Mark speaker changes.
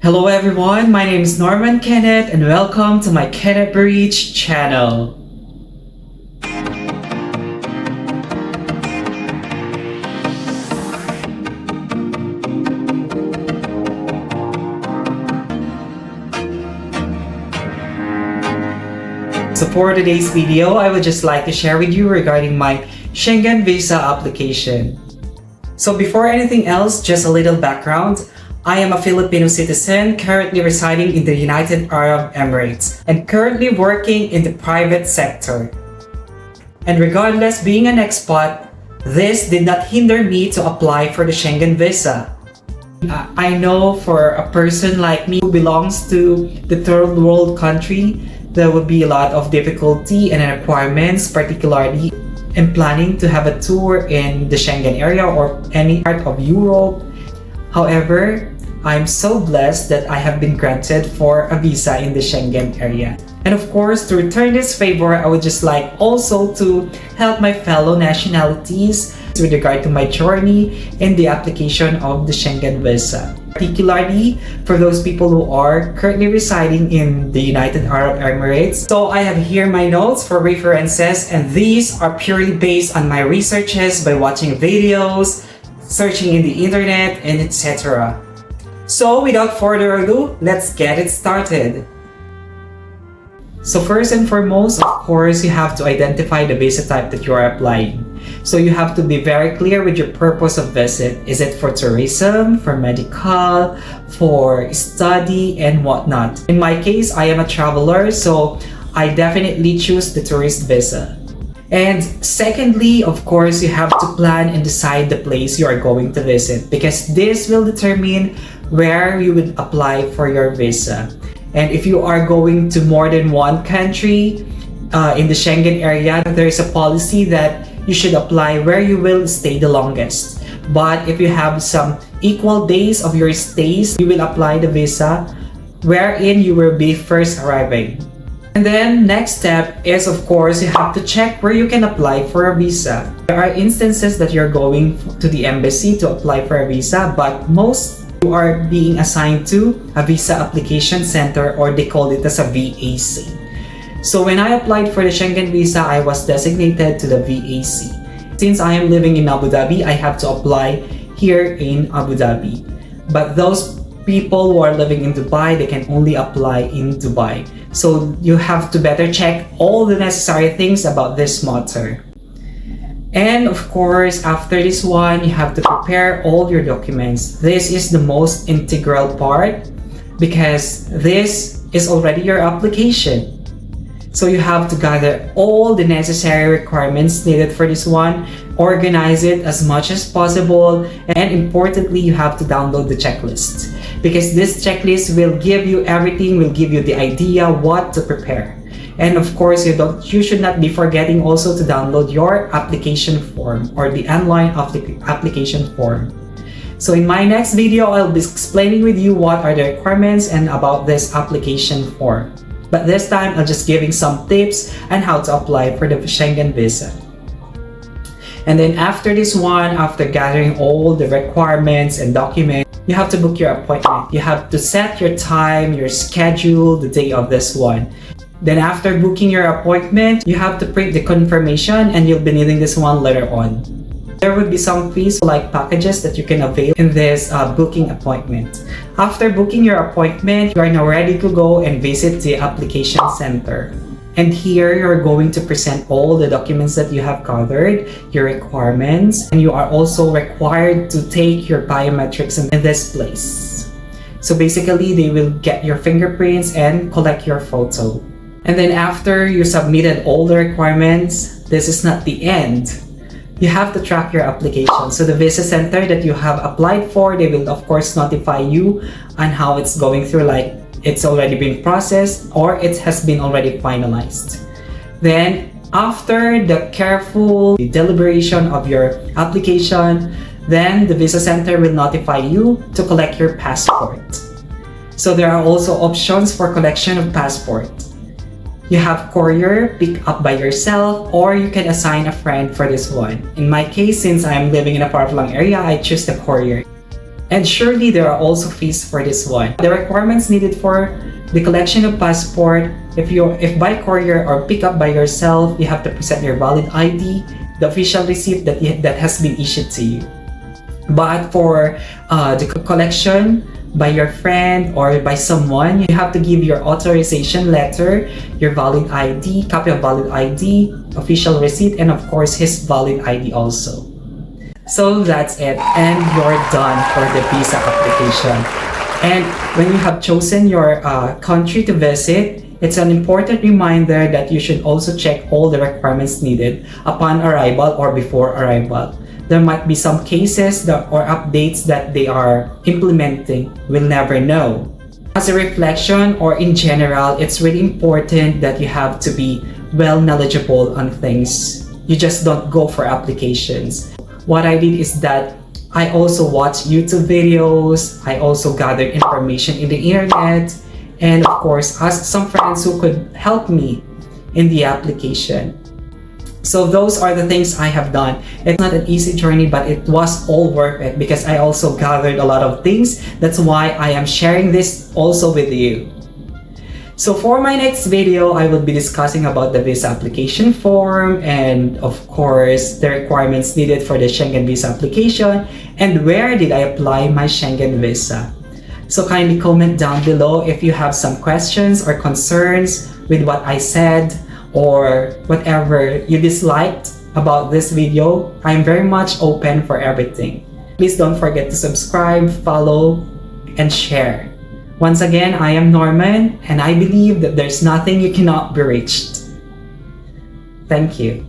Speaker 1: Hello everyone, my name is Norman Kenneth and welcome to my Kenneth Breach channel. So for today's video, I would just like to share with you regarding my Schengen visa application. So before anything else, just a little background. I am a Filipino citizen currently residing in the United Arab Emirates and currently working in the private sector. And regardless being an expat, this did not hinder me to apply for the Schengen visa. I know for a person like me who belongs to the third world country, there would be a lot of difficulty and requirements, particularly in planning to have a tour in the Schengen area or any part of Europe. However, I'm so blessed that I have been granted for a visa in the Schengen area. And of course, to return this favor, I would just like also to help my fellow nationalities with regard to my journey in the application of the Schengen visa. Particularly for those people who are currently residing in the United Arab Emirates. So I have here my notes for references, and these are purely based on my researches by watching videos, searching in the internet, and etc. So without further ado, let's get it started. So first and foremost, of course, you have to identify the visa type that you are applying. So you have to be very clear with your purpose of visit. Is it for tourism, for medical, for study, and whatnot? In my case, I am a traveler, so I definitely choose the tourist visa. And secondly, of course, you have to plan and decide the place you are going to visit because this will determine where you would apply for your visa. And if you are going to more than one country in the Schengen area, there is a policy that you should apply where you will stay the longest. But if you have some equal days of your stays, you will apply the visa wherein you will be first arriving. And then next step is, of course, you have to check where you can apply for a visa. There are instances that you're going to the embassy to apply for a visa, but most you are being assigned to a visa application center, or they call it as a VAC. So when I applied for the Schengen visa, I was designated to the VAC. Since I am living in Abu Dhabi, I have to apply here in Abu Dhabi. But those people who are living in Dubai, they can only apply in Dubai. So you have to better check all the necessary things about this matter. And of course, after this one, you have to prepare all your documents. This is the most integral part because this is already your application. So you have to gather all the necessary requirements needed for this one, organize it as much as possible, and importantly, you have to download the checklist because this checklist will give you everything, will give you the idea what to prepare. And of course, you should not be forgetting also to download your application form or the online of the application form. So in my next video, I'll be explaining with you what are the requirements and about this application form. But this time, I'm just giving some tips on how to apply for the Schengen visa. And then after this one, after gathering all the requirements and documents, you have to book your appointment. You have to set your time, your schedule, the day of this one. Then after booking your appointment, you have to print the confirmation and you'll be needing this one later on. There would be some fees like packages that you can avail in this booking appointment. After booking your appointment, you are now ready to go and visit the application center. And here you're going to present all the documents that you have gathered, your requirements, and you are also required to take your biometrics in this place. So basically, they will get your fingerprints and collect your photo. And then after you submitted all the requirements, this is not the end. You have to track your application. So the visa center that you have applied for, they will of course notify you on how it's going through, like it's already been processed or it has been already finalized. Then after the careful deliberation of your application, then the visa center will notify you to collect your passport. So there are also options for collection of passport. You have courier, pick up by yourself, or you can assign a friend for this one. In my case, since I'm living in a far-flung area, I choose the courier. And surely there are also fees for this one. The requirements needed for the collection of passport, if by courier or pick up by yourself, you have to present your valid ID, the official receipt that has been issued to you. But for the collection by your friend or by someone, you have to give your authorization letter, your valid ID, copy of valid ID, official receipt, and of course his valid ID also. So that's it, and you're done for the visa application. And when you have chosen your country to visit, it's an important reminder that you should also check all the requirements needed upon arrival or before arrival. There might be some cases or updates that they are implementing. We'll never know. As a reflection or in general, it's really important that you have to be well knowledgeable on things. You just don't go for applications. What I did is that I also watched YouTube videos, I also gathered information in the internet, and of course asked some friends who could help me in the application. So those are the things I have done. It's not an easy journey, but it was all worth it because I also gathered a lot of things. That's why I am sharing this also with you. So for my next video, I will be discussing about the visa application form and of course the requirements needed for the Schengen visa application and where did I apply my Schengen visa. So kindly comment down below if you have some questions or concerns with what I said or whatever you disliked about this video. I'm very much open for everything. Please don't forget to subscribe, follow, and share. Once again, I am Norman, and I believe that there's nothing you cannot be reached. Thank you.